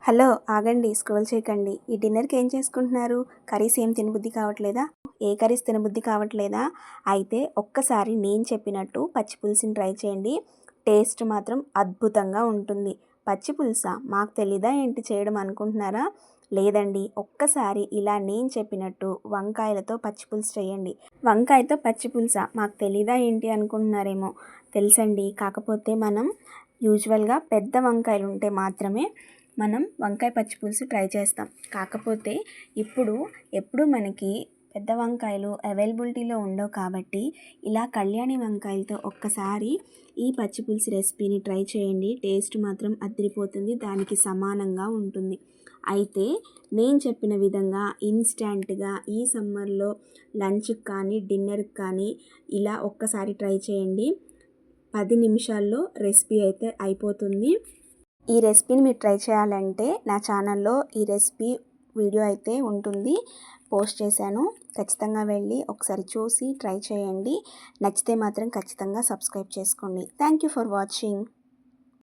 Hello ఆగండి, scroll చేయకండి. ఈ డిన్నర్కి ఏం చేసుకుంటున్నారు? కర్రీస్ ఏం తినబుద్ధి కావట్లేదా? ఏ కర్రీస్ తినబుద్ధి కావట్లేదా? అయితే ఒక్కసారి నేను చెప్పినట్టు పచ్చి పులుసుని ట్రై చేయండి. టేస్ట్ మాత్రం అద్భుతంగా ఉంటుంది. పచ్చి పులుసా, మాకు తెలీదా ఏంటి చేయడం అనుకుంటున్నారా? లేదండి, ఒక్కసారి ఇలా నేను చెప్పినట్టు వంకాయలతో పచ్చి పులుసు చేయండి. వంకాయతో పచ్చి పులుసా, మాకు తెలీదా ఏంటి అనుకుంటున్నారేమో. తెలుసండి, కాకపోతే మనం యూజువల్గా పెద్ద వంకాయలు ఉంటే మాత్రమే మనం వంకాయ పచ్చి పులుసు ట్రై చేస్తాం. కాకపోతే ఎప్పుడు మనకి పెద్ద వంకాయలు అవైలబిలిటీలో ఉండవు కాబట్టి ఇలా కళ్యాణి వంకాయలతో ఒక్కసారి ఈ పచ్చి పులుసు రెసిపీని ట్రై చేయండి. టేస్ట్ మాత్రం అదిరిపోతుంది, దానికి సమానంగా ఉంటుంది. అయితే నేను చెప్పిన విధంగా ఇన్స్టెంట్గా ఈ సమ్మర్లో లంచ్కి కానీ డిన్నర్కి కానీ ఇలా ఒక్కసారి ట్రై చేయండి. 10 నిమిషాల్లో రెసిపీ అయితే అయిపోతుంది. ఈ రెసిపీని మీరు ట్రై చేయాలంటే నా ఛానల్లో ఈ రెసిపీ వీడియో అయితే ఉంటుంది, పోస్ట్ చేశాను. ఖచ్చితంగా వెళ్ళి ఒకసారి చూసి ట్రై చేయండి. నచ్చితే మాత్రం ఖచ్చితంగా సబ్స్క్రైబ్ చేసుకోండి. Thank you for watching.